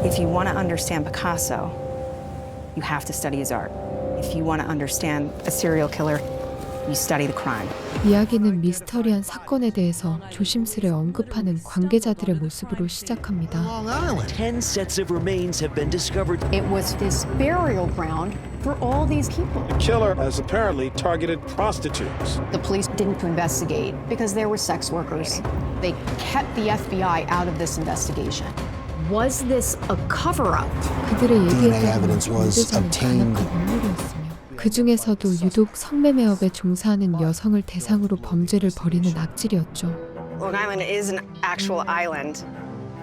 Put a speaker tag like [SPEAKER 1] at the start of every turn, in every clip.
[SPEAKER 1] If you want to understand Picasso, you have to study his art. If you want to understand a serial killer, you study the crime.
[SPEAKER 2] 이야기는 미스터리한 사건에 대해서 조심스레 언급하는 관계자들의 모습으로 시작합니다.
[SPEAKER 3] Long Island.
[SPEAKER 4] 10 sets of remains have been discovered.
[SPEAKER 5] It was this burial ground for all these people.
[SPEAKER 6] The killer has apparently targeted prostitutes.
[SPEAKER 5] The police didn't investigate because they were sex workers. They kept the FBI out of this investigation. Was this a cover-up?
[SPEAKER 2] 그들의 얘기에
[SPEAKER 3] DNA
[SPEAKER 2] 따르면
[SPEAKER 3] evidence was
[SPEAKER 2] 범죄자는
[SPEAKER 3] obtained.
[SPEAKER 2] 간악한 인물이었으며 그 중에서도 유독 성매매업에 종사하는 여성을 대상으로 범죄를 벌이는 악질이었죠.
[SPEAKER 1] Long Island is an actual island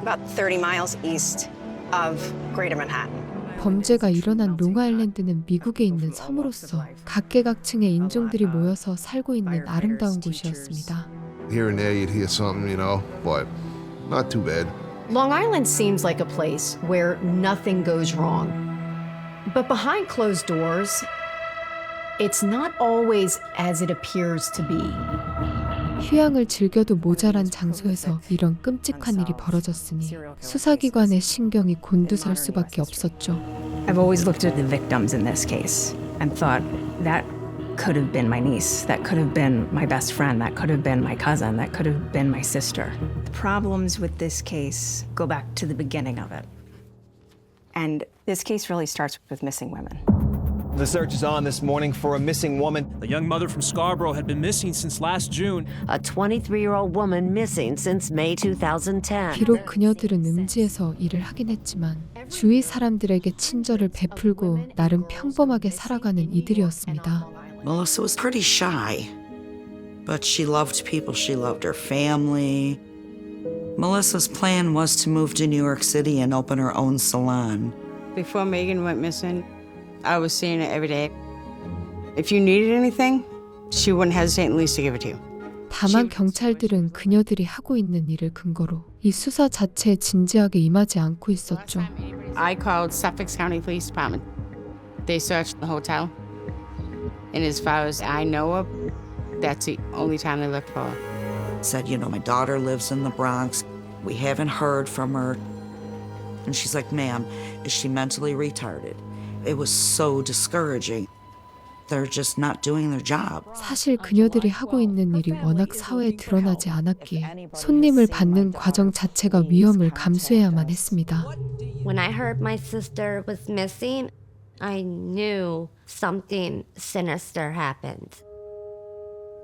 [SPEAKER 1] about 30 miles east of Greater Manhattan.
[SPEAKER 2] 범죄가 일어난 롱아일랜드는 미국에 있는 섬으로서 각계각층의 인종들이 모여서 살고 있는 아름다운 곳이었습니다.
[SPEAKER 7] Here and there you'd hear something, you know, but not too bad.
[SPEAKER 5] Long Island seems like a place where nothing goes wrong. But behind closed doors, it's not always as it appears to be.
[SPEAKER 2] 휴양을 즐겨도 모자란 장소에서 이런 끔찍한 일이 벌어졌으니 수사기관의 신경이 곤두설 수밖에 없었죠.
[SPEAKER 1] I've always looked at the victims in this case and thought that could have been my niece, that could have been my best friend, that could have been my cousin, that could have been my sister. The problems with this case go back to the beginning of it. And this case really starts with missing women.
[SPEAKER 8] The search is on this morning for a missing woman.
[SPEAKER 9] A young mother from Scarborough had been missing since last June.
[SPEAKER 10] A 23-year-old woman missing since May 2010.
[SPEAKER 2] 비록 그녀들은 음지에서 일을 하긴 했지만 주위 사람들에게 친절을 베풀고 나름 평범하게 살아가는 이들이었습니다.
[SPEAKER 11] Melissa was pretty shy, but she loved people. She loved her family. Melissa's plan was to move to New York City and open her own salon.
[SPEAKER 12] Before Megan went missing, I was seeing her every day. If you needed anything, she wouldn't hesitate in least to give it to you.
[SPEAKER 2] 다만 경찰들은 그녀들이 하고 있는 일을 근거로 이 수사 자체에 진지하게 임하지 않고 있었죠.
[SPEAKER 12] I called Suffolk County Police Department. They searched the hotel. And as far as I know of, that's the only time they looked for her.
[SPEAKER 11] Said, you know, my daughter lives in the Bronx. We haven't heard from her. And she's like, ma'am, is she mentally retarded? It was so discouraging. They're just not doing their job.
[SPEAKER 2] 사실 그녀들이 하고 있는 일이 워낙 사회에 드러나지 않았기에 손님을 받는 과정 자체가 위험을 감수해야만 했습니다.
[SPEAKER 10] When I heard my sister was missing, I knew something sinister happened.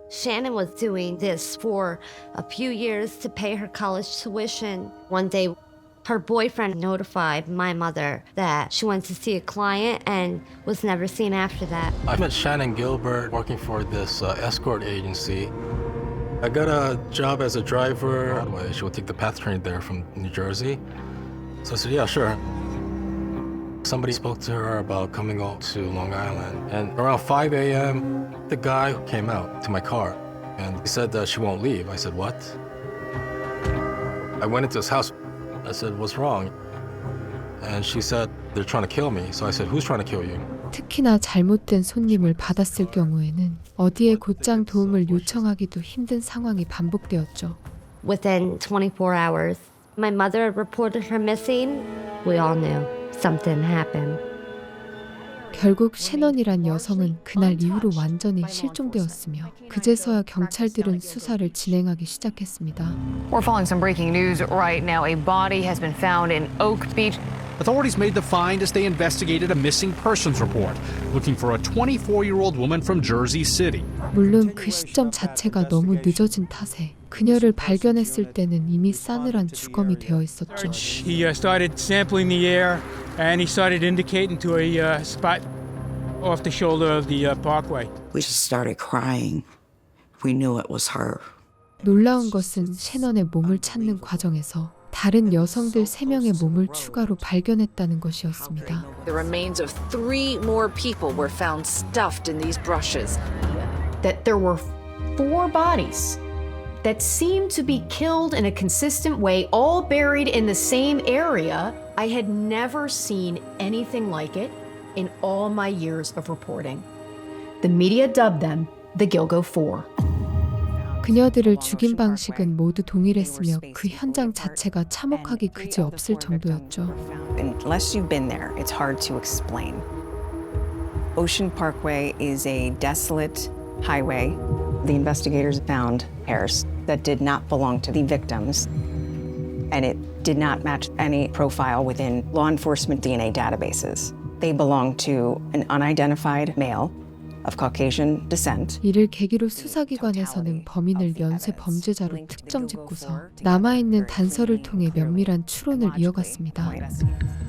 [SPEAKER 10] Shannon was doing this for a few years to pay her college tuition. One day, her boyfriend notified my mother that she went to see a client and was never seen after that.
[SPEAKER 13] I met Shannon Gilbert working for this escort agency. I got a job as a driver. She would take the PATH train there from New Jersey. So I said, yeah, sure. Somebody spoke to her about coming out to Long Island. And around 5 a.m., the guy came out to my car and he said that she won't leave. I said, what? I went into his house. I said, what's wrong? And she said, they're trying to kill me. So I said, who's trying to kill you?
[SPEAKER 2] 특히나 잘못된 손님을 받았을 경우에는 어디에 곧장 도움을 요청하기도 힘든 상황이 반복되었죠.
[SPEAKER 10] Within 24 hours, my mother reported her missing. We all knew something happened.
[SPEAKER 2] 결국 셰넌이란 여성은 그날 이후로 완전히 실종되었으며 그제서야 경찰들은 수사를 진행하기 시작했습니다.
[SPEAKER 14] We're following some breaking news right now. A body has been found in Oak Beach.
[SPEAKER 15] Authorities made the find as they investigated a missing persons report, looking for a 24-year-old woman from Jersey City.
[SPEAKER 2] 물론 그 시점 자체가 너무 늦어진 탓에 그녀를 발견했을 때는 이미 싸늘한 주검이 되어 있었죠.
[SPEAKER 16] He started sampling the air and he started indicating to a spot off the shoulder of the parkway.
[SPEAKER 11] We just started crying. We knew it was her.
[SPEAKER 2] 놀라운 것은 셰넌의 몸을 찾는 과정에서 다른 여성들 3명의 몸을 추가로 발견했다는 것이었습니다.
[SPEAKER 17] The remains of 3 more people were found stuffed in these brushes.
[SPEAKER 5] That there were 4 bodies that seemed to be killed in a consistent way, all buried in the same area. I had never seen anything like it in all my years of reporting. The media dubbed them the Gilgo Four.
[SPEAKER 2] 그녀들을 죽인 방식은 모두 동일했으며 그 현장 자체가 참혹하기 그지없을 정도였죠.
[SPEAKER 1] Unless you've been there, it's hard to explain. Ocean Parkway is a desolate highway. The investigators found hairs that did not belong to the victims, and it did not match any profile within law enforcement DNA databases. They belonged to an unidentified male of Caucasian descent.
[SPEAKER 2] 이를 계기로 수사기관에서는 범인을 연쇄 범죄자로 특정짓고서 남아있는 단서를 통해 면밀한 추론을 이어갔습니다.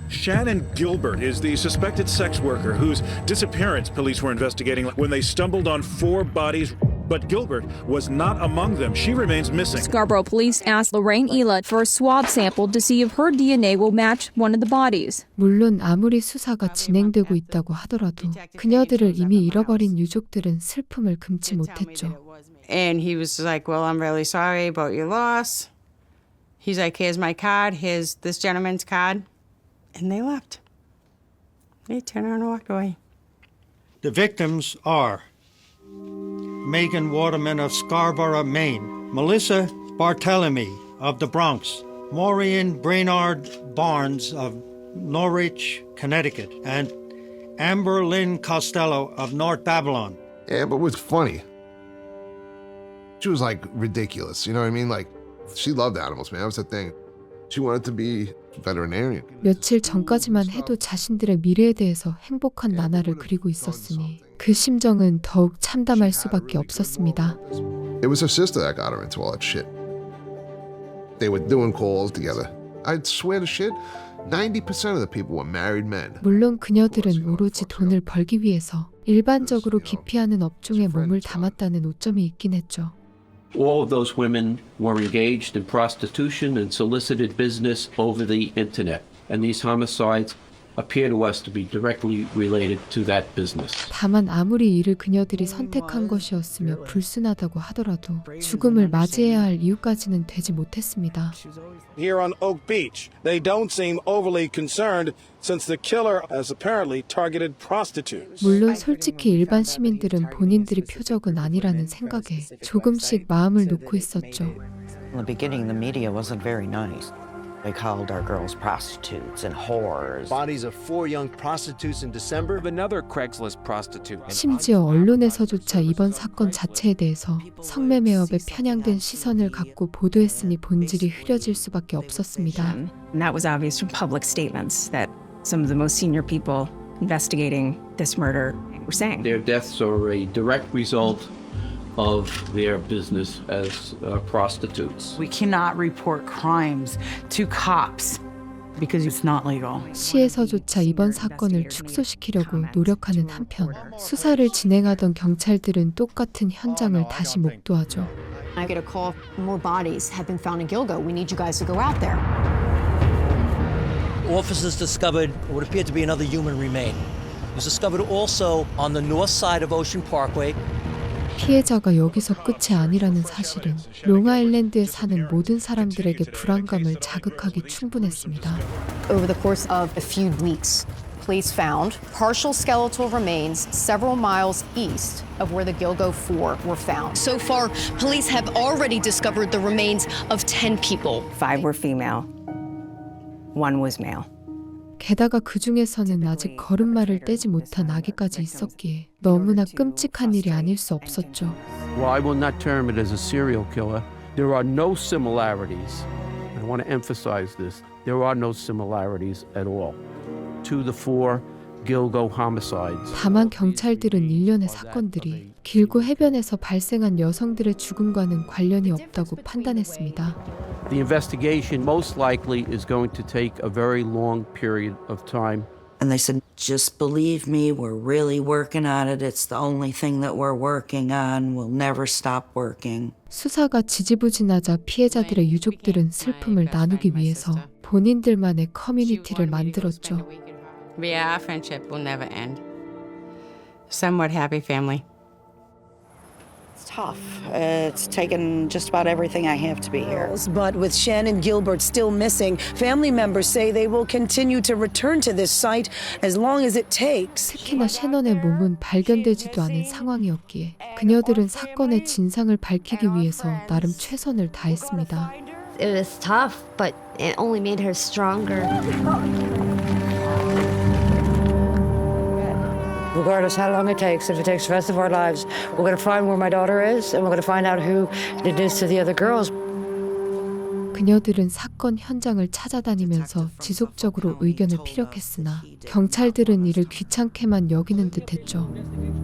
[SPEAKER 3] Shannon Gilbert is the suspected sex worker whose disappearance police were investigating when they stumbled on 4 bodies. But Gilbert was not among them. She remains missing.
[SPEAKER 18] Scarborough police asked Lorraine Ela for a swab sample to see if her DNA will match one of the bodies.
[SPEAKER 2] 물론 아무리 수사가 진행되고 있다고 하더라도 그녀들을 이미 잃어버린 유족들은 슬픔을 금치 못했죠.
[SPEAKER 12] And he was like, well, I'm really sorry about your loss. He's like, here's my card, here's this gentleman's card. And they left. They turned around and walked away.
[SPEAKER 19] The victims are Megan Waterman of Scarborough, Maine, Melissa Barthelemy of the Bronx, Maureen Brainard Barnes of Norwich, Connecticut, and Amber Lynn Costello of North Babylon.
[SPEAKER 7] Amber was funny. She was like ridiculous, you know what I mean? Like, she loved animals, man. That was the thing. She wanted to be a veterinarian.
[SPEAKER 2] 며칠 전까지만 해도 자신들의 미래에 대해서 행복한 나날을 그리고 있었으니 그 심정은 더욱 참담할 수밖에 없었습니다.
[SPEAKER 7] It was her sister that got her into all that shit. They were doing calls together. I'd swear to shit, 90% of the people were married men.
[SPEAKER 2] 물론 그녀들은 오로지 돈을 벌기 위해서 일반적으로 기피하는 업종에 몸을 담았다는 오점이 있긴 했죠.
[SPEAKER 20] All of those women were engaged in prostitution and solicited business over the internet. And these homicides appear to us to be directly related to that business.
[SPEAKER 2] 다만 아무리 이를 그녀들이 선택한 것이었으며 불순하다고 하더라도 죽음을 맞이해야 할 이유까지는 되지 못했습니다.
[SPEAKER 6] Here on Oak Beach, they don't seem overly concerned since the killer has apparently targeted prostitutes.
[SPEAKER 2] 물론 솔직히 일반 시민들은 본인들이 표적은 아니라는 생각에 조금씩 마음을 놓고 있었죠.
[SPEAKER 21] In the beginning, the media wasn't very nice. They called our girls prostitutes and whores.
[SPEAKER 4] Bodies of 4 young prostitutes in December.
[SPEAKER 9] Another Craigslist prostitute.
[SPEAKER 2] 심지어 언론에서조차 이번 사건 자체에 대해서 성매매업에 편향된 시선을 갖고 보도했으니 본질이 흐려질 수밖에 없었습니다.
[SPEAKER 1] And that was obvious from public statements that some of the most senior people investigating this murder were saying.
[SPEAKER 20] Their deaths are a direct result of their business as prostitutes.
[SPEAKER 22] We cannot report crimes to cops because it's not legal.
[SPEAKER 2] 시에서조차 이번 사건을 축소시키려고 노력하는 한편 수사를 진행하던 경찰들은 똑같은 현장을 다시 목도하죠.
[SPEAKER 5] I get a call, more bodies have been found in Gilgo. We need you guys to go out there.
[SPEAKER 4] Officers discovered what appeared to be another human remain. It was discovered also on the north side of Ocean Parkway.
[SPEAKER 2] 피해자가 여기서 끝이 아니라는 사실은 롱아일랜드에 사는 모든 사람들에게 불안감을 자극하기 충분했습니다.
[SPEAKER 5] Over the course of a few weeks, police found partial skeletal remains several miles east of where the Gilgo 4 were found.
[SPEAKER 23] So far, police have already discovered the remains of 10 people.
[SPEAKER 1] 5 were female, 1 was male.
[SPEAKER 2] 게다가 그 중에서는 아직 걸음마를 떼지 못한 아기까지 있었기에 너무나 끔찍한 일이 아닐 수 없었죠.
[SPEAKER 20] Well, I will not term it as a serial killer. There are no similarities. I want to emphasize this. There are no similarities at all to the 4 Gilgo homicides.
[SPEAKER 2] 다만 경찰들은 일련의 사건들이 길고 해변에서 발생한 여성들의 죽음과는 관련이 없다고 판단했습니다.
[SPEAKER 20] The investigation most likely is going to take a very long period of time.
[SPEAKER 11] And they said, just believe me, we're really working on it. It's the only thing that we're working on. We'll never stop working.
[SPEAKER 2] 수사가 지지부진하자 피해자들의 유족들은 슬픔을 나누기 위해서 본인들만의 커뮤니티를 만들었죠.
[SPEAKER 12] Yeah, our friendship will never end. Somewhat happy family.
[SPEAKER 21] It's tough. It's taken just about everything I have to be here.
[SPEAKER 8] But with Shannon Gilbert still missing, family members say they will continue to return to this site as long as it takes.
[SPEAKER 2] 특히나 셰넌의 몸은 발견되지도 않은 상황이었기에 그녀들은 사건의 진상을 밝히기 위해서 나름 최선을 다했습니다.
[SPEAKER 10] It was tough, but it only made her stronger.
[SPEAKER 13] Regardless how long it takes, if it takes the rest of our lives, we're going to find where my daughter is, and we're going to find out who did this to the other girls.
[SPEAKER 2] 그녀들은 사건 현장을 찾아다니면서 지속적으로 의견을 피력했으나 경찰들은 이를 귀찮게만 여기는 듯했죠.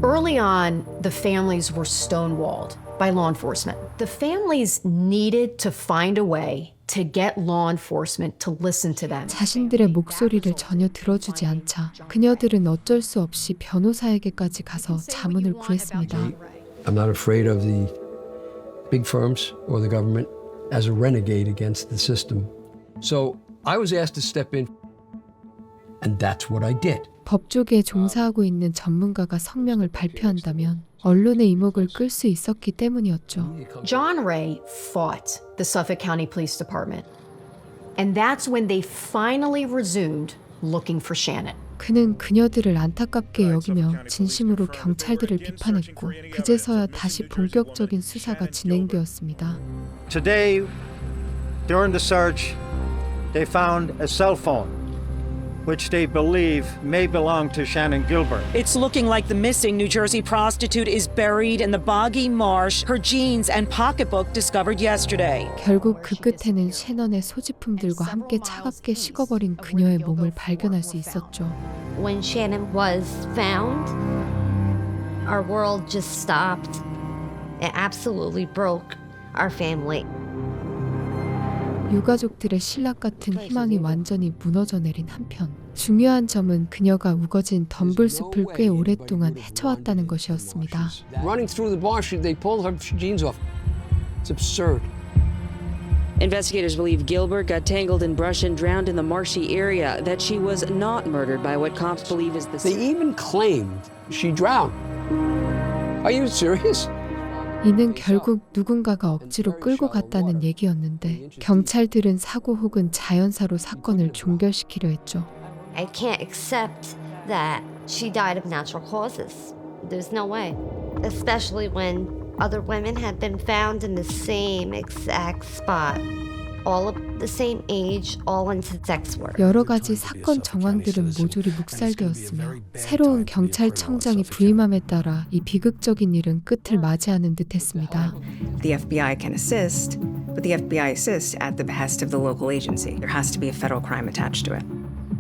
[SPEAKER 5] Early on, the families were stonewalled by law enforcement. The families needed to find a way to get law enforcement to listen to them.
[SPEAKER 2] 자신들의 목소리를 전혀 들어주지 않자 그녀들은 어쩔 수 없이 변호사에게까지 가서 자문을 구했습니다.
[SPEAKER 24] I'm not afraid of the big firms or the government as a renegade against the system. So I was asked to step in, and that's what I did.
[SPEAKER 2] 법조계에 종사하고 있는 전문가가 성명을 발표한다면 언론의 이목을 끌 수 있었기 때문이었죠.
[SPEAKER 5] John Ray fought the Suffolk County Police Department, and that's when they finally resumed looking for Shannon.
[SPEAKER 2] 그는 그녀들을 안타깝게 여기며 진심으로 경찰들을 비판했고 그제서야 다시 본격적인 수사가 진행되었습니다.
[SPEAKER 19] Today, during the search, they found a cell phone, which they believe may belong to Shannon Gilbert.
[SPEAKER 8] It's looking like the missing New Jersey prostitute is buried in the boggy marsh, her jeans and pocketbook discovered yesterday.
[SPEAKER 2] 결국 그 끝에는 셰넌의 소지품들과 함께 차갑게 식어버린 그녀의 몸을 발견할 수 있었죠.
[SPEAKER 10] When Shannon was found, our world just stopped. It absolutely broke our family.
[SPEAKER 2] 유가족들의 신락 같은 희망이 완전히 무너져 내린 한편 중요한 점은 그녀가 우거진 덤불숲을 꽤 오랫동안 헤쳐왔다는 것이었습니다.
[SPEAKER 24] Running through the marsh, they pulled her jeans off. It's absurd.
[SPEAKER 25] Investigators believe Gilbert got tangled in brush and drowned in the marshy area, that she was not murdered by what cops believe is the...
[SPEAKER 24] They even claimed she drowned. Are you serious?
[SPEAKER 2] 이는 결국 누군가가 억지로 끌고 갔다는 얘기였는데 경찰들은 사고 혹은 자연사로 사건을 종결시키려 했죠.
[SPEAKER 10] I can't accept that she died of natural causes. There's no way. Especially when other women had been found in the same exact spot. All of the same age, all into sex work.
[SPEAKER 2] 여러 가지 사건 정황들은 모조리 묵살되었으며 새로운 경찰청장이 부임함에 따라 이 비극적인 일은 끝을 맞이하는 듯했습니다.
[SPEAKER 1] The FBI can assist, but the FBI assists at the behest of the local agency. There has to be a federal crime attached to it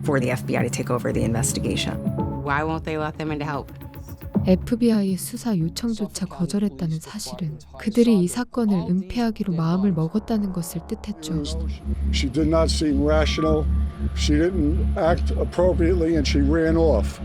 [SPEAKER 1] for the FBI to take over the investigation.
[SPEAKER 12] Why won't they let them in to help?
[SPEAKER 2] FBI의 수사 요청조차 거절했다는 사실은 그들이 이 사건을 은폐하기로 마음을 먹었다는 것을 뜻했죠.
[SPEAKER 26] She did not seem rational. She didn't act appropriately and she ran off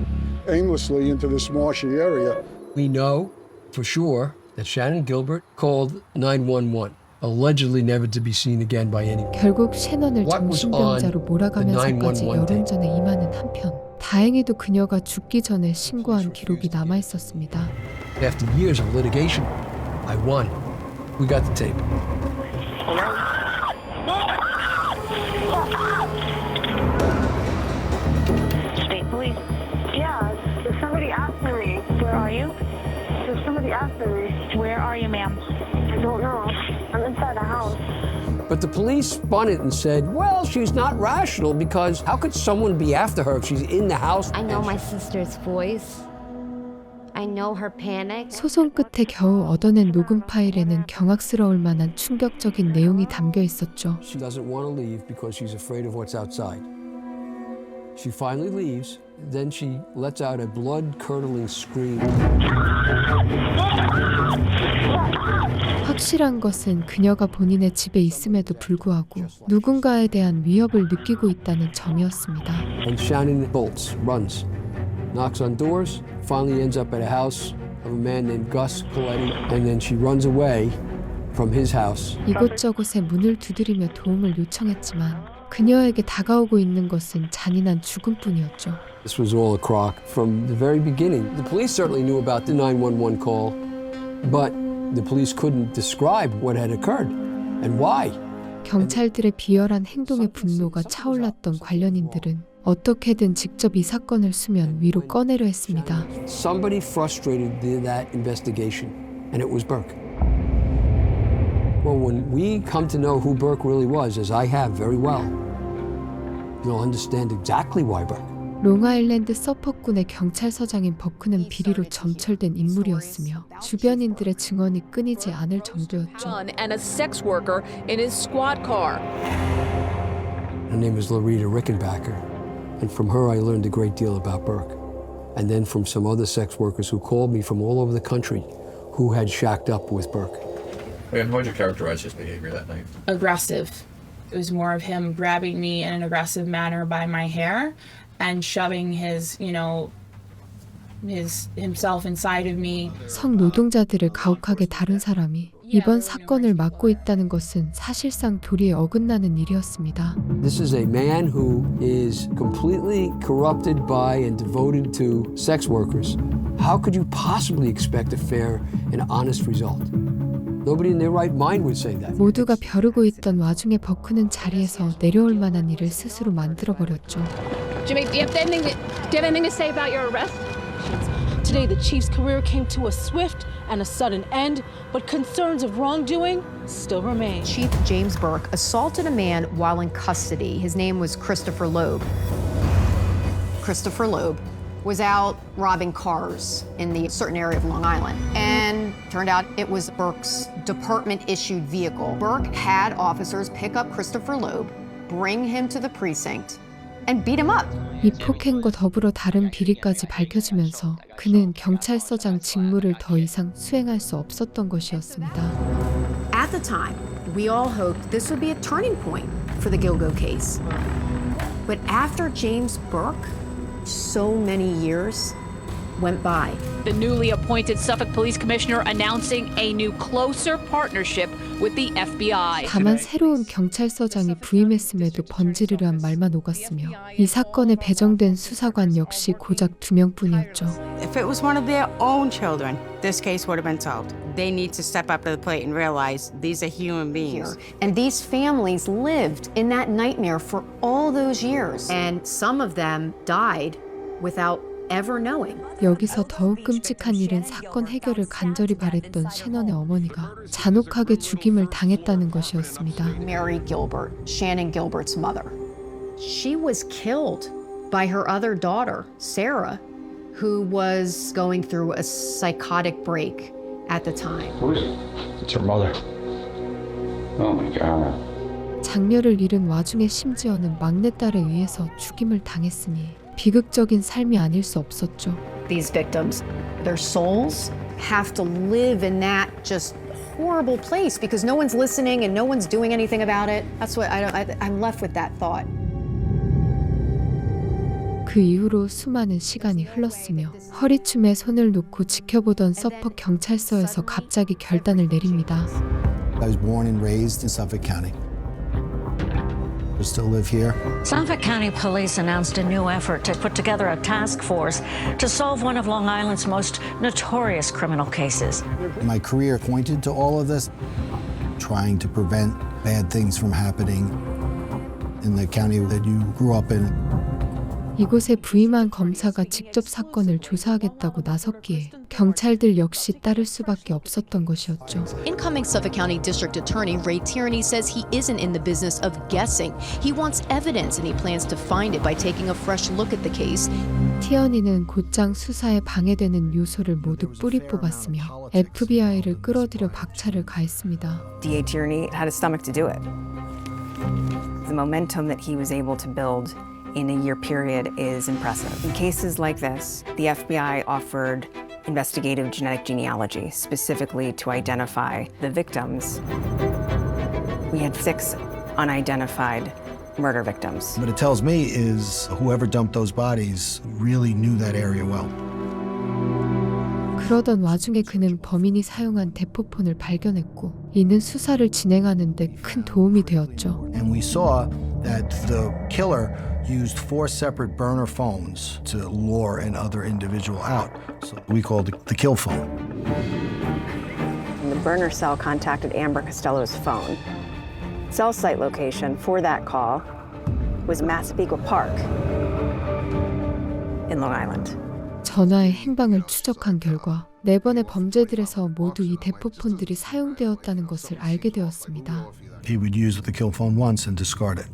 [SPEAKER 26] aimlessly into this marshy area.
[SPEAKER 24] We know for sure that Shannon Gilbert called 911, allegedly never to be seen again by anyone.
[SPEAKER 2] 결국 셰넌을 정신병자로 몰아가면서까지 여론전에 임하는 한편 다행히도 그녀가 죽기 전에 신고한 기록이 남아 있었습니다.
[SPEAKER 24] After years of litigation, I won. We got the tape.
[SPEAKER 27] State police. Yeah, there's somebody after me. Where are you? There's somebody after me. Where are you, ma'am? I don't know. I'm inside the house.
[SPEAKER 24] But the police spun it and said, well, she's not rational because how could someone be after her if she's in the house?
[SPEAKER 10] I know my sister's voice. I know her panic.
[SPEAKER 2] 소송 끝에 겨우 얻어낸 녹음 파일에는 경악스러울 만한 충격적인 내용이 담겨 있었죠.
[SPEAKER 24] She doesn't want to leave because she's afraid of what's outside. She finally leaves, then she lets out a blood-curdling scream.
[SPEAKER 2] 확실한 것은 그녀가 본인의 집에 있음에도 불구하고 누군가에 대한 위협을 느끼고 있다는 점이었습니다.
[SPEAKER 24] And Shannon bolts, runs, knocks on doors, finally ends up at a house of a man named Gus Coletti, and then she runs away from his house.
[SPEAKER 2] 이곳저곳에 문을 두드리며 도움을 요청했지만 그녀에게 다가오고 있는 것은 잔인한 죽음뿐이었죠.
[SPEAKER 24] This was all a crock from the very beginning. The police certainly knew about the 911 call, but The police couldn't describe what had occurred and why.
[SPEAKER 2] 경찰들의 비열한 행동에 분노가 차올랐던 관련인들은 어떻게든 직접 이 사건을 수면 위로 꺼내려 했습니다.
[SPEAKER 24] Somebody frustrated that investigation, and it was Burke. Well, when we come to know who Burke really was, as I have very well, you'll understand exactly why Burke.
[SPEAKER 2] 롱아일랜드 서퍼군의 경찰서장인 버크는 비리로 점철된 인물이었으며 주변인들의 증언이 끊이지 않을 정도였죠.
[SPEAKER 3] And a sex worker in his squad car.
[SPEAKER 24] Her name is Loretta Rickenbacker, and from her I learned a great deal about Burke. And then from some other sex workers who called me from all over the country who had shacked up with Burke.
[SPEAKER 7] And how would you characterize his behavior that night?
[SPEAKER 14] Aggressive. It was more of him grabbing me in an aggressive manner by my hair and shoving himself inside of me.
[SPEAKER 2] 성노동자들을 가혹하게 다룬 사람이 이번 사건을 맡고 있다는 것은 사실상 도리에 어긋나는 일이었습니다.
[SPEAKER 24] This is a man who is completely corrupted by and devoted to sex workers. How could you possibly expect a fair and honest result? Nobody in their right mind would say that.
[SPEAKER 2] 모두가 벼르고 있던 와중에 버크는 자리에서 내려올 만한 일을 스스로 만들어버렸죠.
[SPEAKER 15] Jimmy, do you have anything to say about your arrest? Today, the chief's career came to a swift and a sudden end, but concerns of wrongdoing still remain.
[SPEAKER 5] Chief James Burke assaulted a man while in custody. His name was Christopher Loeb. Christopher Loeb was out robbing cars in the certain area of Long Island. And turned out it was Burke's department-issued vehicle. Burke had officers pick up Christopher Loeb, bring him to the precinct, and beat him up.
[SPEAKER 2] 이 폭행과 더불어 다른 비리까지 밝혀지면서 그는 경찰서장 직무를 더 이상 수행할 수 없었던 것이었습니다.
[SPEAKER 5] At the time, we all hoped this would be a turning point for the Gilgo case. But after James Burke, so many years went by.
[SPEAKER 3] The newly appointed Suffolk Police Commissioner announcing a new closer partnership with the FBI.
[SPEAKER 2] 다만 새로운 경찰서장이 부임했음에도 번지르르한 말만 오갔으며 이 사건에 배정된 수사관 역시 고작 2명뿐이었죠.
[SPEAKER 12] If it was one of their own children, this case would have been solved. They need to step up to the plate and realize these are human beings.
[SPEAKER 5] And these families lived in that nightmare for all those years. And some of them died without ever knowing.
[SPEAKER 2] 여기서 더욱 끔찍한 일은 사건 해결을 간절히 바랬던 셰넌의 어머니가 잔혹하게 죽임을 당했다는 것이었습니다.
[SPEAKER 5] Mary Gilbert, Shannon Gilbert's mother. She was killed by her other daughter, Sarah, who was going through a psychotic break at the time.
[SPEAKER 7] Who is it? It's her mother. Oh my God.
[SPEAKER 2] 장녀를 잃은 와중에 심지어는 막내딸에 의해서 죽임을 당했으니 비극적인 삶이 아닐 수 없었죠.
[SPEAKER 5] These victims, their souls have to live in that just horrible place because no one's listening and no one's doing anything about it. That's what I'm left with that thought.
[SPEAKER 2] 그 이후로 수많은 시간이 흘렀으며 허리춤에 손을 놓고 지켜보던 서퍼 경찰서에서 갑자기 결단을 내립니다.
[SPEAKER 16] I was born and raised in Suffolk County. I still live here.
[SPEAKER 17] Suffolk County Police announced a new effort to put together a task force to solve one of Long Island's most notorious criminal cases.
[SPEAKER 16] My career pointed to all of this, trying to prevent bad things from happening in the county that you grew up in.
[SPEAKER 2] 이곳에 부임한 검사가 직접 사건을 조사하겠다고 나섰기에 경찰들 역시 따를 수밖에 없었던 것이었죠.
[SPEAKER 23] Incoming Suffolk County District Attorney Ray Tierney says he isn't in the business of guessing. He wants evidence and he plans to find it by taking a fresh look at the case.
[SPEAKER 2] 티어니는 곧장 수사에 방해되는 요소를 모두 뿌리 뽑았으며 FBI를 끌어들여 박차를 가했습니다.
[SPEAKER 1] DA Tierney had a stomach to do it. The momentum that he was able to build in a year period is impressive. In cases like this, the FBI offered investigative genetic genealogy, specifically to identify the victims. We had 6 unidentified murder victims.
[SPEAKER 16] What it tells me is whoever dumped those bodies really knew that area well.
[SPEAKER 2] 그러던 와중에 그는 범인이 사용한 대포폰을 발견했고 이는 수사를 진행하는 데 큰 도움이 되었죠.
[SPEAKER 16] And we saw that the killer used 4 separate burner phones to lure an other individual out. So we called it the kill phone.
[SPEAKER 1] The burner cell contacted Amber Costello's phone. Cell site location for that call was Massapequa Park in Long Island.
[SPEAKER 2] 전화의 행방을 추적한 결과 4번의 범죄들에서 모두 이 대포폰들이 사용되었다는 것을 알게 되었습니다.
[SPEAKER 16] He would use the kill phone once and discard it.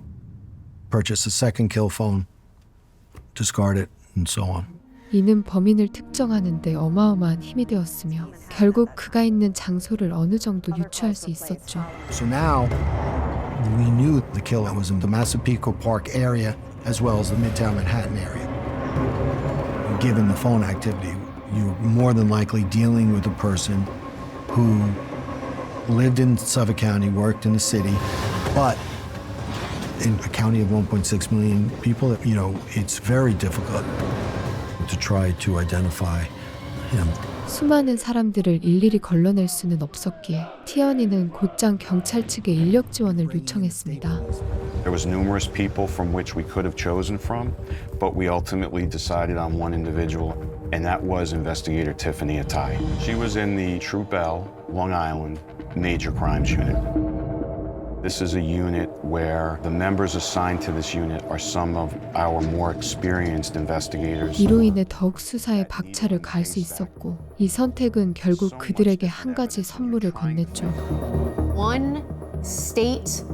[SPEAKER 16] Purchase a second kill phone, discard it, and so on.
[SPEAKER 2] 이는 범인을 특정하는 데 어마어마한 힘이 되었으며 결국 그가 있는 장소를 어느 정도 유추할 수 있었죠.
[SPEAKER 16] So now we knew the killer was in the Massapequa Park area as well as the Midtown Manhattan area. Given the phone activity, you're more than likely dealing with a person who lived in Suffolk County, worked in the city, but in a county of 1.6 million people, you know, it's very difficult to try to identify him.
[SPEAKER 2] 수많은 사람들을 일일이 걸러낼 수는 없었기에 티어니는 곧장 경찰 측에 인력 지원을 요청했습니다.
[SPEAKER 4] There was numerous people from which we could have chosen from, but we ultimately decided on one individual, and that was Investigator Tiffany Atai. She was in the Troop L, Long Island, Major Crimes Unit. This is a unit where the members assigned to this unit are some of our more experienced investigators.
[SPEAKER 2] 이로 인해 더욱 수사에 박차를 가할 수 있었고 이 선택은 결국 그들에게 한 가지 선물을 건넸죠.
[SPEAKER 5] One state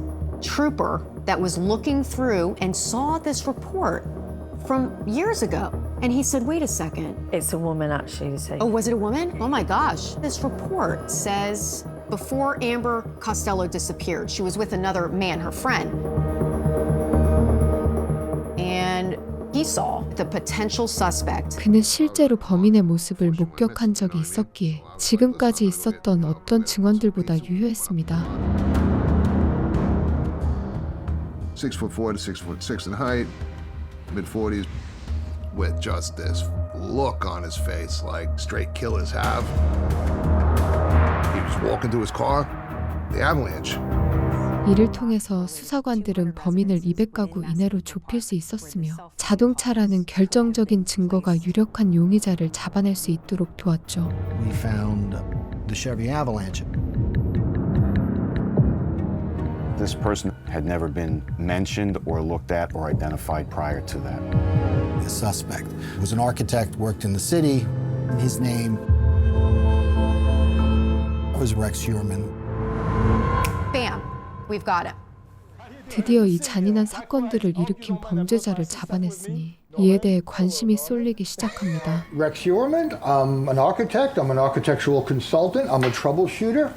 [SPEAKER 5] trooper that was looking through and saw this report from years ago. And he said, wait a second.
[SPEAKER 6] It's a woman, actually.
[SPEAKER 5] Oh, was it a woman? Oh my gosh. This report says before Amber Costello disappeared, she was with another man, her friend. And he saw the potential suspect.
[SPEAKER 2] 그는 실제로 범인의 모습을 목격한 적이 있었기에 지금까지 있었던 어떤 증언들보다 유효했습니다.
[SPEAKER 9] 6'4" to 6'6" in height, mid-40s, with just this look on his face like straight killers have. He was walking to his car, the avalanche.
[SPEAKER 2] 이를 통해서 수사관들은 범인을 200가구 이내로 좁힐 수 있었으며 자동차라는 결정적인 증거가 유력한 용의자를 잡아낼 수 있도록 도왔죠.
[SPEAKER 16] We found the Chevy Avalanche.
[SPEAKER 4] This person had never been mentioned or looked at or identified prior to that.
[SPEAKER 16] The suspect was an architect, worked in the city. His name was Rex Heuermann.
[SPEAKER 5] Bam, we've got him.
[SPEAKER 2] 드디어 이 잔인한 사건들을 일으킨 범죄자를 잡아냈으니 이에 대해 관심이 쏠리기 시작합니다.
[SPEAKER 26] Rex Heuermann, I'm an architect, I'm an architectural consultant, I'm a troubleshooter,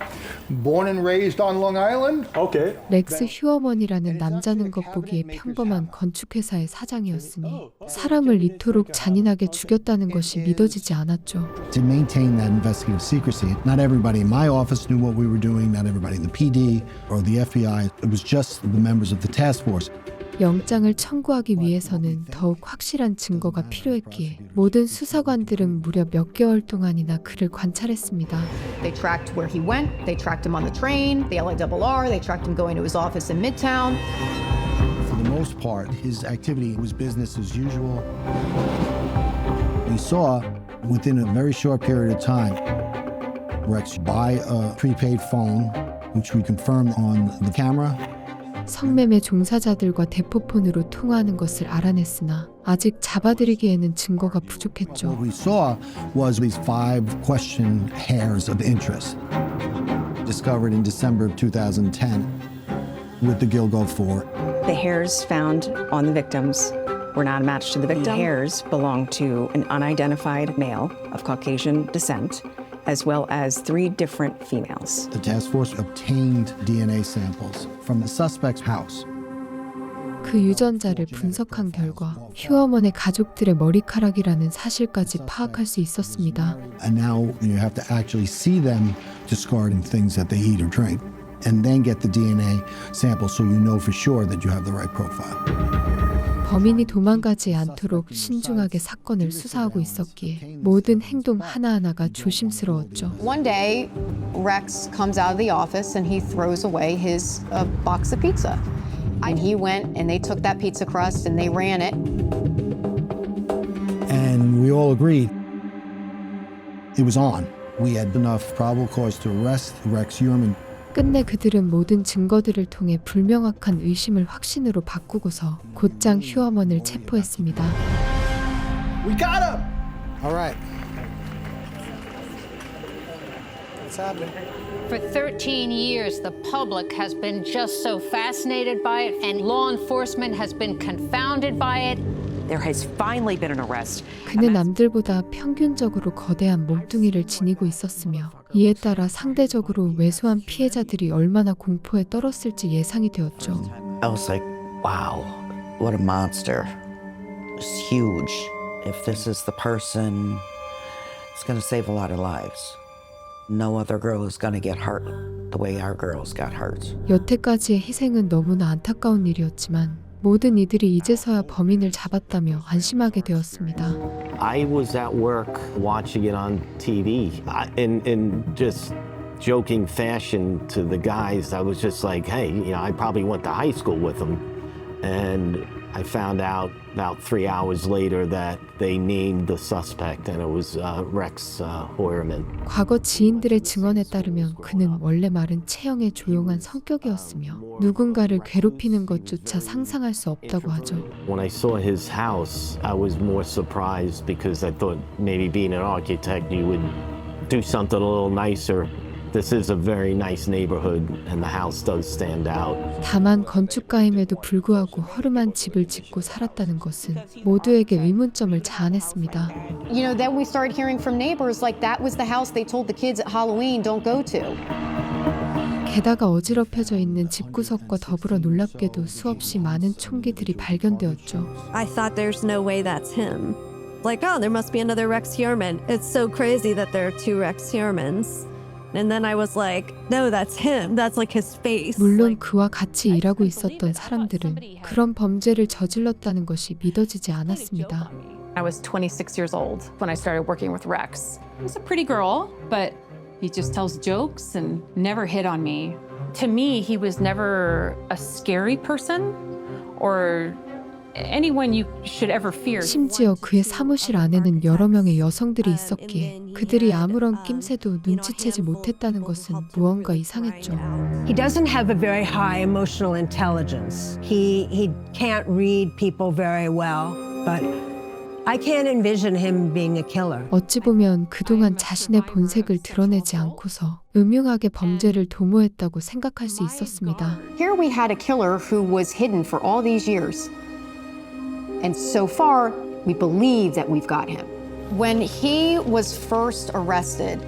[SPEAKER 26] born and raised on Long Island. Okay.
[SPEAKER 2] 렉스 휴어먼이라는 남자는 것 보기에 평범한 건축회사의 사장이었으니 사람을 이토록 잔인하게 죽였다는 것이 믿어지지 않았죠.
[SPEAKER 16] To maintain that investigative secrecy, not everybody in my office knew what we were doing, not everybody in the PD or the FBI. It was just the members of the task force.
[SPEAKER 2] 영장을 청구하기 위해서는 더욱 확실한 증거가 필요했기에 모든 수사관들은 무려 몇 개월 동안이나 그를 관찰했습니다.
[SPEAKER 5] They tracked where he went, they tracked him on the train, the LIRR, they tracked him going to his office in Midtown.
[SPEAKER 16] For the most part, his activity was business as usual. We saw within a very short period of time, Rex buy a prepaid phone, which we confirmed on the camera.
[SPEAKER 2] 성매매 종사자들과 대포폰으로 통화하는 것을 알아냈으나 아직 잡아들이기에는 증거가 부족했죠.
[SPEAKER 16] What we saw was these 5 question hairs of interest discovered in December of 2010 with the Gilgo 4.
[SPEAKER 1] The hairs found on the victims were not a match to the victim. The hairs belonged to an unidentified male of Caucasian descent, as well as 3 different females.
[SPEAKER 16] The task force obtained DNA samples from the suspect's house.
[SPEAKER 2] 그 유전자를 분석한 결과 휴어먼의 가족들의 머리카락이라는 사실까지 파악할 수 있었습니다.
[SPEAKER 16] And now you have to actually see them discarding things that they eat or drink, and then get the DNA sample so you know for sure that you have the right profile.
[SPEAKER 2] 범인이 도망가지 않도록 신중하게 사건을 수사하고 있었기에 모든 행동 하나하나가 조심스러웠죠.
[SPEAKER 5] One day, Rex comes out of the office and he throws away his box of pizza. And he went and they took that pizza crust and they ran it.
[SPEAKER 16] And we all agreed it was on. We had enough probable cause to arrest Rex Heuermann.
[SPEAKER 2] 끝내 그들은 모든 증거들을 통해 불명확한 의심을 확신으로 바꾸고서 곧장 휴어먼을 체포했습니다.
[SPEAKER 6] We got him!
[SPEAKER 16] All right. What's happening?
[SPEAKER 11] For 13 years, the public has been just so fascinated by it, and law enforcement has been confounded by it.
[SPEAKER 13] There has finally been an arrest.
[SPEAKER 2] 그는 남들보다 평균적으로 거대한 몸뚱이를 지니고 있었으며 이에 따라 상대적으로 왜소한 피해자들이 얼마나 공포에 떨었을지 예상이 되었죠.
[SPEAKER 18] I was like, wow, what a monster. It's huge. If this is the person, it's going to save a lot of lives. No other girl is going to get hurt the way our girls got hurt.
[SPEAKER 2] 여태까지의 희생은 너무나 안타까운 일이었지만 모든 이들이 이제서야 범인을 잡았다며 안심하게 되었습니다.
[SPEAKER 20] I was at work watching it on TV in just joking fashion to the guys. I was just like, hey, you know, I probably went to high school with them. And I found out about 3 hours later that they named the suspect and it was Rex Heuermann.
[SPEAKER 2] 과거 지인들의 증언에 따르면 그는 원래 말은 체형의 조용한 성격이었으며 누군가를 괴롭히는 것조차 상상할 수 없다고 하죠.
[SPEAKER 20] When I saw his house, I was more surprised because I thought maybe being an architect you would do something a little nicer. This is a very nice neighborhood and the house does stand out.
[SPEAKER 2] 다만 건축가임에도 불구하고 허름한 집을 짓고 살았다는 것은 모두에게 의문점을 자아냈습니다.
[SPEAKER 21] You know, then we started hearing from neighbors like that was the house they told the kids at Halloween don't go to.
[SPEAKER 2] 게다가 어지럽혀져 있는 집구석과 더불어 놀랍게도 수없이 많은 총기들이 발견되었죠.
[SPEAKER 22] I thought there's no way that's him. Like, oh, there must be another Rex Heuermann. It's so crazy that there are two Rex Heuermanns. And then I was like, no, that's him. That's like his face.
[SPEAKER 2] 물론 그와 같이 일하고 있었던 사람들은 그런 범죄를 저질렀다는 것이 믿어지지 않았습니다.
[SPEAKER 28] I was 26 years old when I started working with Rex. He's a pretty girl, but he just tells jokes and never hit on me. To me, he was never a scary person or anyone you should ever fear.
[SPEAKER 2] 심지어 그의 사무실 안에는 여러 명의 여성들이 있었기에 그들이 아무런 낌새도 눈치채지 못했다는 것은 무언가 이상했죠.
[SPEAKER 29] He doesn't have a very high emotional intelligence. He can't read people very well, but I can't envision him being a killer.
[SPEAKER 2] 어찌 보면 그동안 자신의 본색을 드러내지 않고서 음흉하게 범죄를 도모했다고 생각할 수 있었습니다.
[SPEAKER 5] Here we had a killer who was hidden for all these years. And so far, we believe that we've got him. When he was first arrested,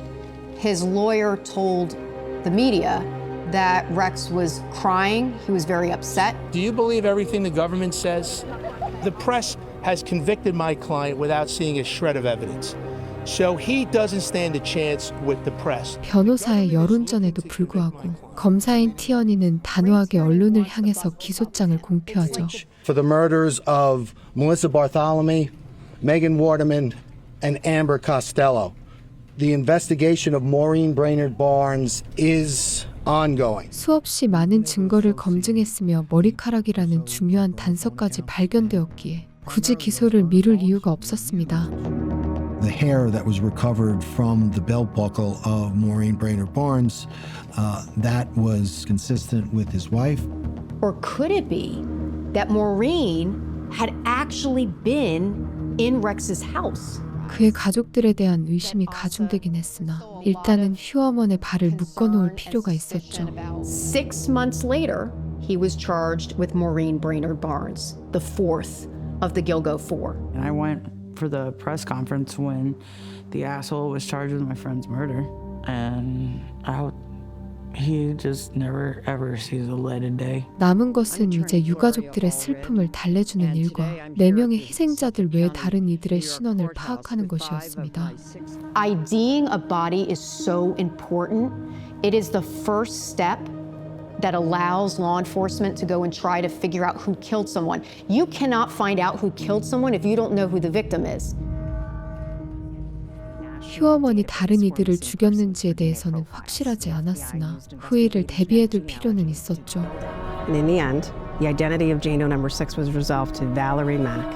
[SPEAKER 5] his lawyer told the media that Rex was crying. He was very upset.
[SPEAKER 6] Do you believe everything the government says? The press has convicted my client without seeing a shred of evidence. So he doesn't stand a chance with the press.
[SPEAKER 2] 변호사의 여론전에도 불구하고 검사인 티어니는 단호하게 언론을 향해서 기소장을 공표하죠.
[SPEAKER 16] For the murders of Melissa Bartholomew, Megan Waterman, and Amber Costello. The investigation of Maureen Brainerd Barnes is ongoing.
[SPEAKER 2] 수없이 많은 증거를 검증했으며 머리카락이라는 중요한 단서까지 발견되었기에 굳이 기소를 미룰 이유가 없었습니다.
[SPEAKER 16] The hair that was recovered from the belt buckle of Maureen Brainerd Barnes, that was consistent with his wife.
[SPEAKER 5] Or could it be that Maureen had actually been in Rex's house?
[SPEAKER 2] 그의 가족들에 대한 의심이 가중되긴 했으나 일단은 휴어먼의 발을 묶어놓을 필요가 있었죠.
[SPEAKER 5] 6 months later, he was charged with Maureen Brainerd Barnes, the fourth of the Gilgo Four.
[SPEAKER 12] And I went for the press conference when the asshole was charged with my friend's murder, and he just never ever sees the light of day.
[SPEAKER 2] 남은 것은 이제 유가족들의 슬픔을 달래주는 일과 4명의 희생자들 외 다른 이들의 신원을 파악하는 것이었습니다.
[SPEAKER 5] IDing a body is so important. It is the first step that allows law enforcement to go and try to figure out who killed someone. You cannot find out who killed someone if you don't know who the victim is.
[SPEAKER 2] 휴어먼이 다른 이들을 죽였는지에 대해서는 확실하지 않았으나 후일을 대비해둘 필요는 있었죠.
[SPEAKER 30] And in the end, the identity of Jane Doe number 6 was resolved to Valerie Mack.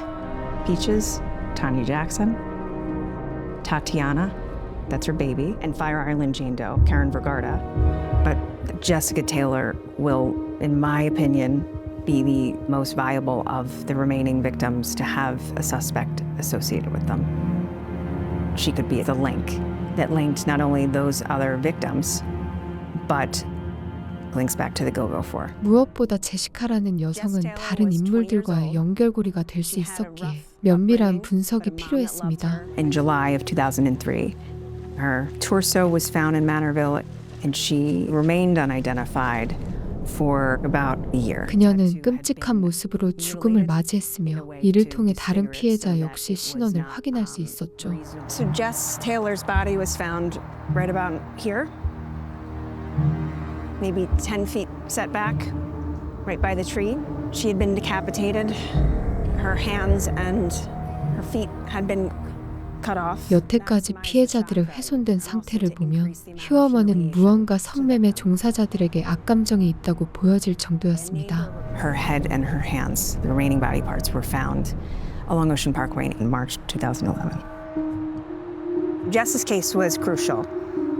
[SPEAKER 1] Peaches, Tanya Jackson, Tatiana, that's her baby, and Fire Island Jane Doe, Karen Vergarda. But Jessica Taylor will, in my opinion, be the most viable of the remaining victims to have a suspect associated with them. She could be the link that linked not only those other victims, but links back to the Go-Go 4.
[SPEAKER 2] 무엇보다 제시카라는 여성은 다른 인물들과의 연결고리가 될 수 있었기에 면밀한 분석이 필요했습니다.
[SPEAKER 1] In July of 2003, her torso was found in Manorville and she remained unidentified for about a year.
[SPEAKER 2] 그녀는 끔찍한 모습으로 죽음을 맞이했으며 이를 통해 다른 피해자 역시 신원을 확인할 수 있었죠.
[SPEAKER 1] So Jess Taylor's body was found right about here. Maybe 10 feet set back, right by the tree. She had been decapitated. Her hands and her feet had been cut off.
[SPEAKER 2] 여태까지 피해자들의 훼손된 상태를 보면 휴어먼은 무언가 성매매 종사자들에게 악감정이 있다고 보여질 정도였습니다.
[SPEAKER 1] Her head and her hands, the remaining body parts, were found along Ocean Parkway in March 2011. Jess's case was crucial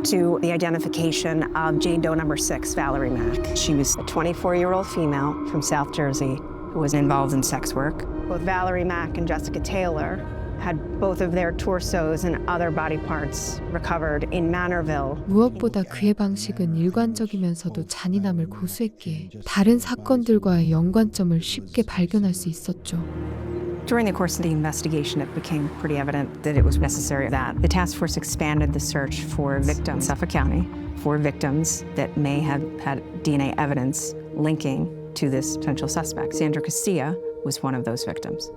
[SPEAKER 1] to the identification of Jane Doe number 6, Valerie Mack. She was a 24-year-old female from South Jersey who was involved in sex work. Both Valerie Mack and Jessica Taylor had both of their torsos and other body parts recovered in Manorville.
[SPEAKER 2] 무엇보다 그의 방식은 일관적이면서도 잔인함을 고수했기에 다른 사건들과의 연관점을 쉽게 발견할 수 있었죠.
[SPEAKER 1] During the course of the investigation, it became pretty evident that it was necessary that the task force expanded the search for victims in Suffolk County, for victims that may have had DNA evidence linking to this potential suspect. Sandra Castilla was one of those victims.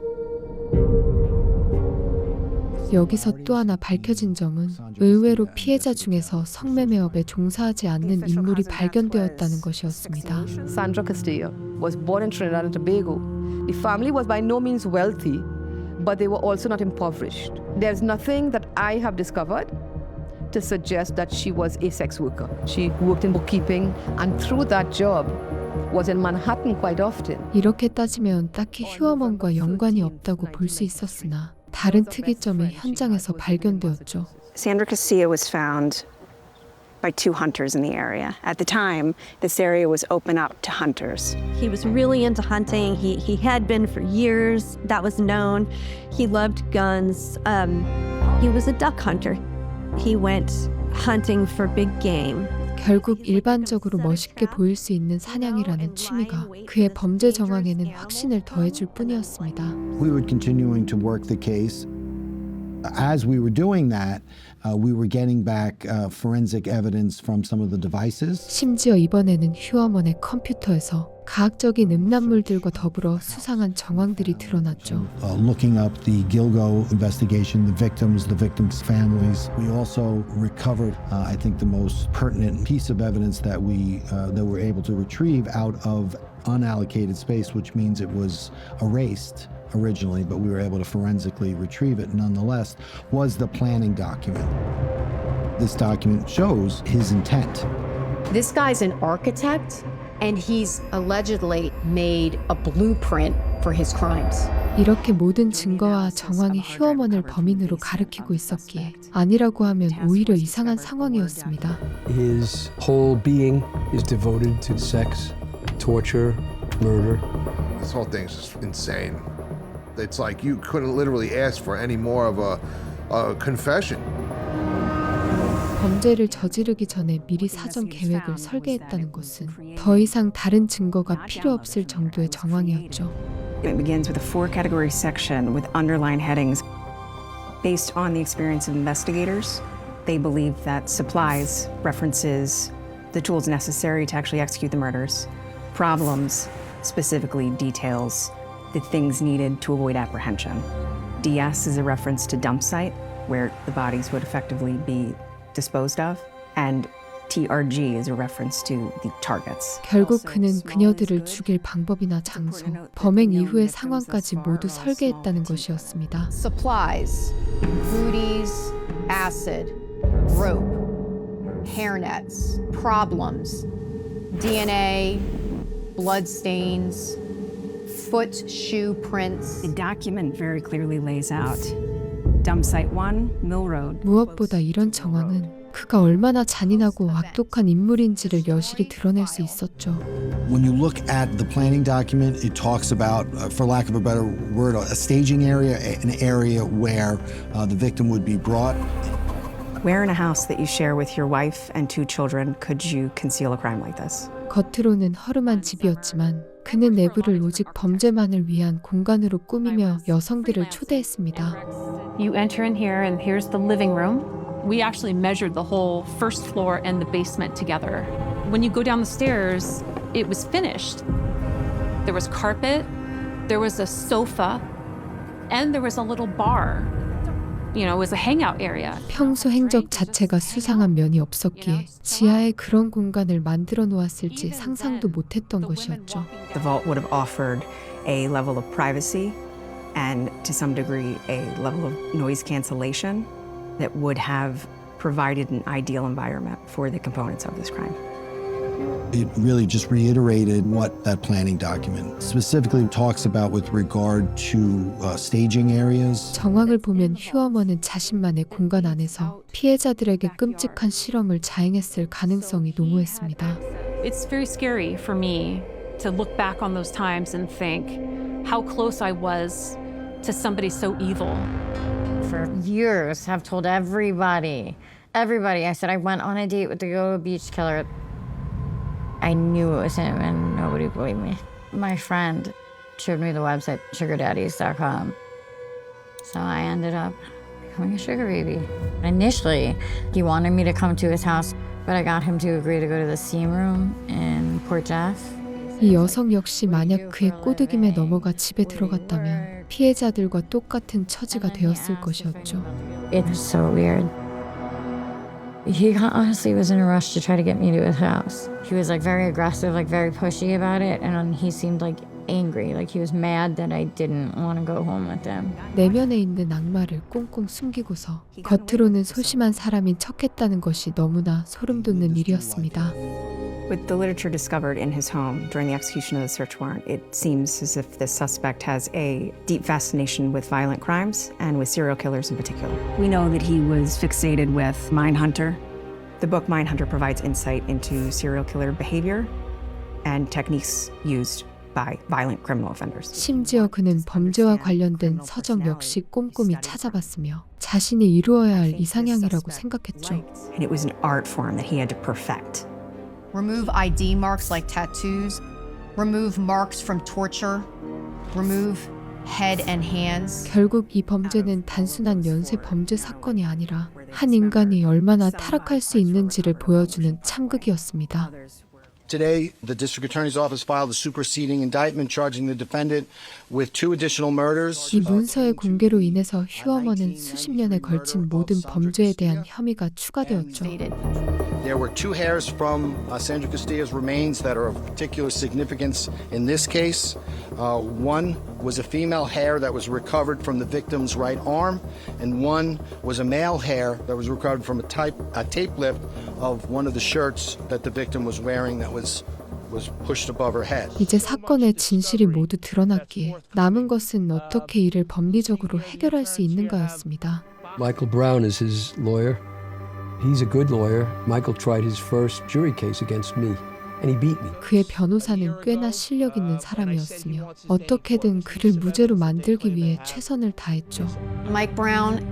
[SPEAKER 2] 여기서 또 하나 밝혀진 점은 의외로 피해자 중에서 성매매업에 종사하지 않는 인물이 발견되었다는 것이었습니다.
[SPEAKER 3] Sandra Castillo was born in Trinidad and Tobago. The family was by no means wealthy, but they were also not impoverished. There's nothing that I have discovered to suggest that she was a sex worker. She worked in bookkeeping, and through that job was in Manhattan quite often.
[SPEAKER 2] 이렇게 따지면 딱히 휴어먼과 연관이 없다고 볼 수 있었으나 다른 특이점이 현장에서 발견되었죠.
[SPEAKER 1] Sandra Castilla was found by two hunters in the area. At the time, this area was open up to hunters.
[SPEAKER 22] He was really into hunting. He had been for years. That was known. He loved guns. He was a duck hunter. He went hunting for big game.
[SPEAKER 2] 결국 일반적으로 멋있게 보일 수 있는 사냥이라는 취미가 그의 범죄 정황에는 확신을 더해줄 뿐이었습니다.
[SPEAKER 16] We were continuing to work the case. As we were doing that, we were getting back forensic evidence from some of the devices.
[SPEAKER 2] 심지어 이번에는 휴어먼의 컴퓨터에서 과학적인 음란물들과 더불어 수상한 정황들이 드러났죠.
[SPEAKER 16] Looking up the Gilgo investigation, the victims' families. We also recovered, I think, the most pertinent piece of evidence that we were able to retrieve out of unallocated space, which means it was erased originally, but we were able to forensically retrieve it nonetheless, was the planning document. This document shows his intent.
[SPEAKER 5] This guy's an architect, and he's allegedly made a blueprint for his crimes.
[SPEAKER 2] 이렇게 모든 증거와 정황이 휴어먼을 범인으로 가리키고 있었기에 아니라고 하면 오히려 이상한 상황이었습니다.
[SPEAKER 7] His whole being is devoted to sex, torture, murder.
[SPEAKER 9] This whole thing's just insane. It's like you couldn't literally ask for any more of a confession.
[SPEAKER 2] 범죄를 저지르기 전에 미리 사전 계획을 설계했다는 것은 더 이상 다른 증거가 필요 없을 정도의 정황이었죠.
[SPEAKER 1] It begins with a 4-category section with underlined headings. Based on the experience of investigators, they believe that supplies references the tools necessary to actually execute the murders. Problems specifically details the things needed to avoid apprehension. DS is a reference to dump site, where the bodies would effectively be disposed of, and TRG is a reference to the targets.
[SPEAKER 2] 결국 그는 그녀들을 죽일 방법이나 장소, 범행 이후의 상황까지 모두 설계했다는 것이었습니다.
[SPEAKER 5] Supplies, booties, acid, rope, hairnets, problems, DNA, blood stains, foot shoe prints.
[SPEAKER 1] The document very clearly lays out Dump Site 1, Mill Road.
[SPEAKER 2] 무엇보다 이런 정황은 그가 얼마나 잔인하고 악독한 인물인지를 여실히 드러낼 수 있었죠.
[SPEAKER 16] When you look at the planning document, it talks about, for lack of a better word, a staging area, an area where the victim would be brought.
[SPEAKER 1] Where in a house that you share with your wife and 2 children could you conceal a crime like this?
[SPEAKER 2] 겉으로는 허름한 집이었지만 그는 내부를 오직 범죄만을 위한 공간으로 꾸미며 여성들을 초대했습니다.
[SPEAKER 28] You enter in here, and here's the living room. We actually measured the whole first floor and the basement together. When you go down the stairs, it was finished. There was carpet, there was a sofa, and there was a little bar. You know, it was a hangout area.
[SPEAKER 2] 평소 행적 자체가 수상한 면이 없었기에 지하에 그런 공간을 만들어 놓았을지 상상도 못했던 것이었죠.
[SPEAKER 1] The vault would have offered a level of privacy and to some degree a level of noise cancellation that would have provided an ideal environment for the components of this crime.
[SPEAKER 16] It really just reiterated what that planning document specifically talks about with regard to staging areas.
[SPEAKER 2] 정황을 보면 휴어머는 자신만의 공간 안에서 피해자들에게 끔찍한 실험을 자행했을 가능성이 농후했습니다.
[SPEAKER 28] It's very scary for me to look back on those times and think how close I was to somebody so evil.
[SPEAKER 8] For years, I've told everybody, I said I went on a date with the Goa Beach killer. I knew it was him and nobody believed me. My friend showed me the website, sugardaddies.com. So I ended up becoming a sugar baby. Initially, he wanted me to come to his house, but I got him to agree to go to the steam room in Port Jeff.
[SPEAKER 2] 이 여성 역시 만약 그의 꼬드김에 넘어가 집에 들어갔다면 피해자들과 똑같은 처지가 되었을 것이었죠.
[SPEAKER 8] It was so weird. He honestly was in a rush to try to get me to his house. He was like very aggressive, like very pushy about it, and he seemed like angry, like he was mad that I didn't want to go home with him.
[SPEAKER 2] 내면에 있는 악마를 꽁꽁 숨기고서 겉으로는 소심한 사람인 척했다는 것이 너무나 소름 돋는 일이었습니다.
[SPEAKER 1] With the literature discovered in his home during the execution of the search warrant, it seems as if the suspect has a deep fascination with violent crimes and with serial killers in particular. We know that he was fixated with Mindhunter. The book Mindhunter provides insight into serial killer behavior and techniques used by violent criminal offenders.
[SPEAKER 2] 심지어 그는 범죄와 관련된 서적 역시 꼼꼼히 찾아봤으며 자신이 이루어야 할 이상향이라고 생각했죠.
[SPEAKER 1] And it was an art form that he had to perfect.
[SPEAKER 21] Remove ID marks like tattoos. Remove marks from torture. Remove head and hands.
[SPEAKER 2] 결국 이 범죄는 단순한 연쇄 범죄 사건이 아니라 한 인간이 얼마나 타락할 수 있는지를 보여주는 참극이었습니다.
[SPEAKER 16] Today, the District Attorney's Office filed a superseding indictment charging the defendant with 2 additional murders.
[SPEAKER 2] 이 문서의 공개로 인해서 휴어머는 수십 년에 걸친 모든 범죄에 대한 혐의가 추가되었죠.
[SPEAKER 16] There were 2 hairs from Sandra Castillo's remains that are of particular significance in this case. One was a female hair that was recovered from the victim's right arm, and one was a male hair that was recovered from a tape lift of one of the shirts that the victim was wearing that was pushed above her head.
[SPEAKER 2] 이제 사건의 진실이 모두 드러났기에 남은 것은 어떻게 이를 법리적으로 해결할 수 있는가였습니다.
[SPEAKER 7] Michael Brown is his lawyer. He's a good lawyer. Michael tried his first jury case against me, and he beat me.
[SPEAKER 2] 그의 변호사는 꽤나 실력 있는 사람이었으며 어떻게든 그를 무죄로 만들기 위해 최선을 다했죠.
[SPEAKER 21] Mike Brown,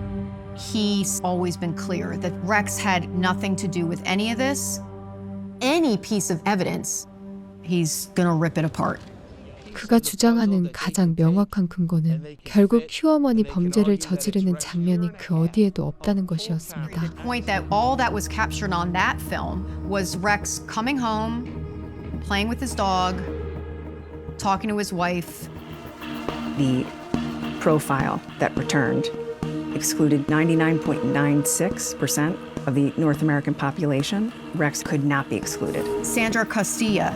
[SPEAKER 21] he's always been clear that Rex had nothing to do with any of this. Any piece of evidence, he's gonna rip it apart.
[SPEAKER 2] 그가 주장하는 가장 명확한 근거는 결국 휴어머니 범죄를 저지르는 장면이 그 어디에도 없다는 것이었습니다.
[SPEAKER 21] The point that all that was captured on that film was Rex coming home, playing with his dog, talking to his wife.
[SPEAKER 1] The profile that returned excluded 99.96% of the North American population. Rex could not be excluded.
[SPEAKER 21] Sandra Castilla,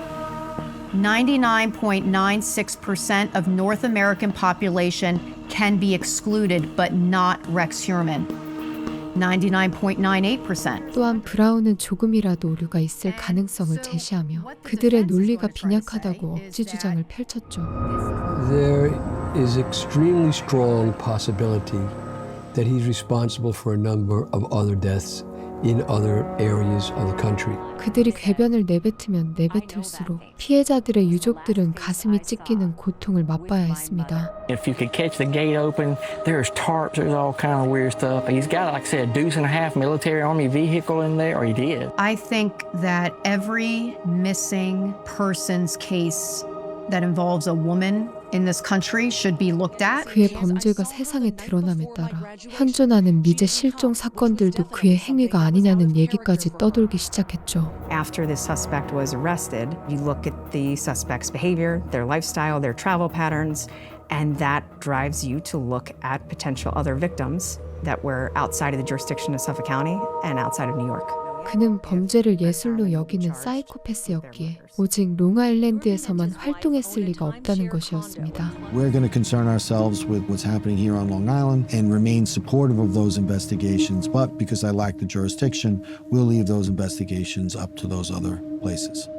[SPEAKER 21] 99.96% of North American population can be excluded, but not Rex Heuermann. 99.98%.
[SPEAKER 2] 또한 브라운은 조금이라도 오류가 있을 가능성을 제시하며 그들의 논리가 빈약하다고 억지 주장을 펼쳤죠.
[SPEAKER 7] There is extremely strong possibility that he's responsible for a number of other deaths in other areas of the country.
[SPEAKER 2] 그들이 궤변을 내뱉으면 내뱉을수록 피해자들의 유족들은 가슴이 찢기는 고통을 맛봐야 했습니다.
[SPEAKER 4] If you could catch the gate open, there's tarps, there's all kind of weird stuff. He's got, like I said, a deuce and a half military army vehicle in there, or he did.
[SPEAKER 21] I think that every missing person's case that involves a woman in this country should be looked at.
[SPEAKER 2] 그의 범죄가 세상에 드러남에 따라 현존하는 미제 실종 사건들도 그의 행위가 아니냐는 얘기까지 떠돌기 시작했죠.
[SPEAKER 1] After the suspect was arrested, you look at the suspect's behavior, their lifestyle, their travel patterns, and that drives you to look at potential other victims that were outside of the jurisdiction of Suffolk County and outside of New York.
[SPEAKER 2] 그는 범죄를 예술로 여기는 사이코패스였기에 오직 롱아일랜드에서만 활동했을 리가 없다는 것이었습니다.
[SPEAKER 16] We're going to concern ourselves with what's happening here on Long Island and remain supportive of those investigations. But because I lack the jurisdiction, we'll leave those investigations up to those other places.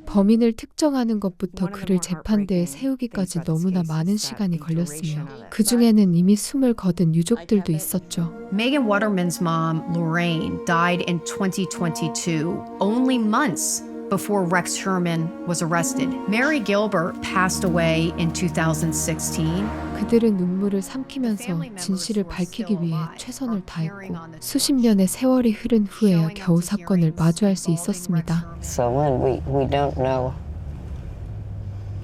[SPEAKER 2] 범인을 특정하는 것부터 그를 재판대에 세우기까지 너무나 많은 시간이 걸렸으며 그 중에는 이미 숨을 거둔 유족들도 있었죠.
[SPEAKER 21] Megan Waterman's mom, Lorraine, died in 2022, only months before Rex Sherman was arrested. Mary Gilbert passed away in 2016.
[SPEAKER 2] 그들은 눈물을 삼키면서 진실을 밝히기 위해 최선을 다했고 수십 년의 세월이 흐른 후에야 겨우 사건을 마주할 수 있었습니다.
[SPEAKER 10] So Lynn, we don't know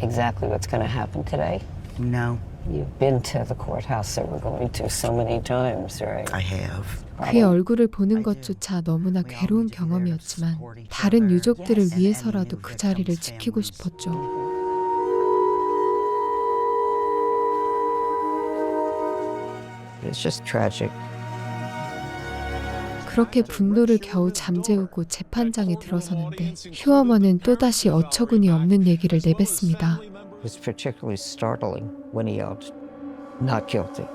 [SPEAKER 10] exactly what's going to happen today.
[SPEAKER 18] No.
[SPEAKER 10] You've been to the courthouse that we're going to so many times, right?
[SPEAKER 18] I have.
[SPEAKER 2] 그의 얼굴을 보는 것조차 너무나 괴로운 경험이었지만 다른 유족들을 위해서라도 그 자리를 지키고 싶었죠.
[SPEAKER 10] It's just tragic.
[SPEAKER 2] 그렇게 분노를 겨우 잠재우고 재판장에 들어서는데 휴어머는 또다시 어처구니 없는 얘기를 내뱉습니다.
[SPEAKER 10] It was particularly startling when he yelled, "Not guilty."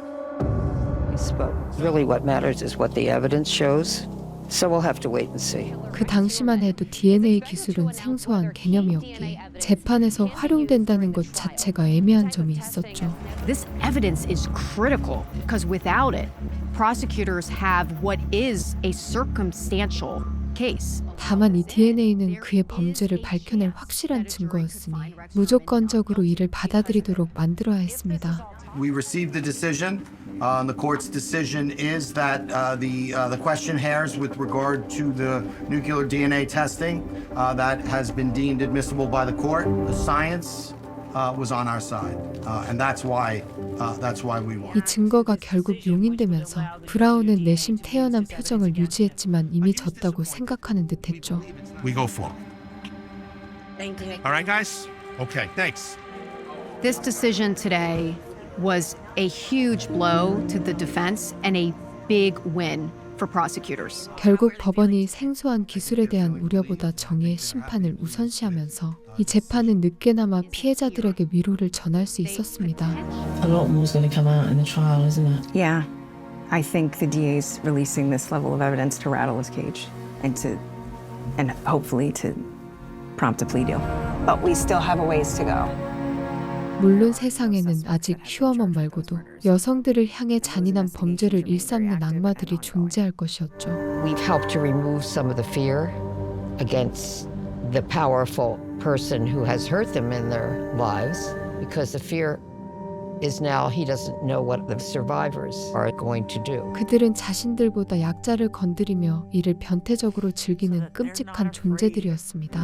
[SPEAKER 10] He spoke. Really what matters is what the evidence shows. So we'll have to wait and see.
[SPEAKER 2] 그 당시만 해도 DNA 기술은 생소한 개념이었기에 재판에서 활용된다는 것 자체가 애매한 점이 있었죠.
[SPEAKER 21] This evidence is critical because without it, prosecutors have what is a circumstantial case.
[SPEAKER 2] 다만 이 DNA는 그의 범죄를 밝혀낼 확실한 증거였으니 무조건적으로 이를 받아들이도록 만들어야 했습니다.
[SPEAKER 14] We received the decision. The court's decision is that the question hairs with regard to the nuclear DNA testing that has been deemed admissible by the court. The science was on our side, and that's why we won.
[SPEAKER 2] 이 증거가 결국 용인되면서 브라운은 내심 태연한 표정을 유지했지만 이미 졌다고 생각하는 듯했죠.
[SPEAKER 6] We go for it.
[SPEAKER 10] Thank you.
[SPEAKER 6] All right, guys? Okay, thanks.
[SPEAKER 21] This decision today was a huge blow to the defense and a big win for prosecutors.
[SPEAKER 2] 결국 법원이 생소한 기술에 대한 우려보다 정의의 심판을 우선시하면서 이 재판은 늦게나마 피해자들에게 위로를 전할 수 있었습니다.
[SPEAKER 10] A lot more is going to come out in the trial, isn't it?
[SPEAKER 1] Yeah, I think the DA's releasing this level of evidence to rattle his cage and hopefully to prompt a plea deal. But we still have a ways to go.
[SPEAKER 2] 물론 세상에는 아직 휴어먼 말고도 여성들을 향해 잔인한 범죄를 일삼는 악마들이 존재할 것이었죠.
[SPEAKER 10] We've helped to remove some of the fear against the powerful person who has hurt them in their lives because the fear is now he doesn't know what the survivors are going to do.
[SPEAKER 2] 그들은 자신들보다 약자를 건드리며 이를 변태적으로 즐기는 끔찍한 존재들이었습니다.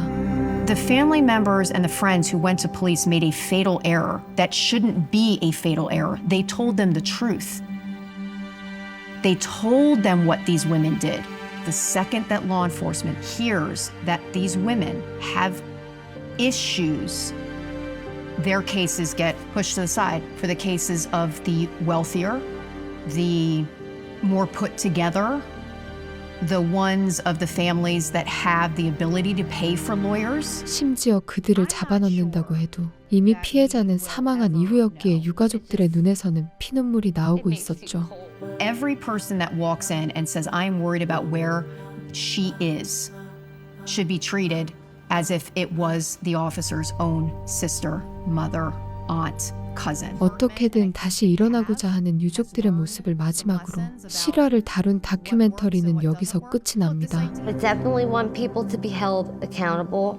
[SPEAKER 21] The family members and the friends who went to police made a fatal error that shouldn't be a fatal error. They told them the truth. They told them what these women did. The second that law enforcement hears that these women have issues, their cases get pushed to the side for the cases of the wealthier, the more put together, the ones of the families that have the ability to pay for lawyers.
[SPEAKER 2] 심지어 그들을 잡아넣는다고 해도 이미 피해자는 사망한 이후였기에 유가족들의 눈에서는 피눈물이 나오고 있었죠.
[SPEAKER 21] Every person that walks in and says, I'm worried about where she is, should be treated as if it was the officer's own sister, mother, aunt, cousin.
[SPEAKER 2] 어떻게든 다시 일어나고자 하는 유족들의 모습을 마지막으로 실화를 다룬 다큐멘터리는 여기서 끝이 납니다.
[SPEAKER 11] I definitely want people to be held accountable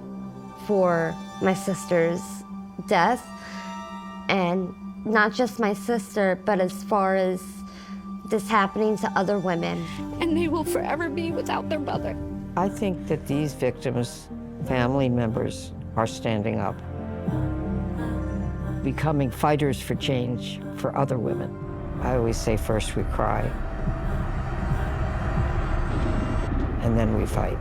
[SPEAKER 11] for my sister's death, and not just my sister, but as far as this happening to other women. And they will forever be without their mother.
[SPEAKER 10] I think that these victims' family members are standing up, becoming fighters for change for other women. I always say first we cry, and then we fight.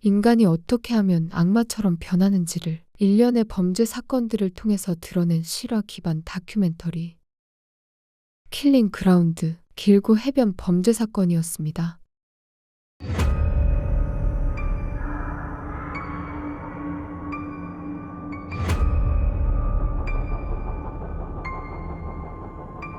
[SPEAKER 2] 인간이 어떻게 하면 악마처럼 변하는지를 일련의 범죄 사건들을 통해서 드러낸 실화 기반 다큐멘터리 킬링 그라운드, 길고 해변 범죄 사건이었습니다.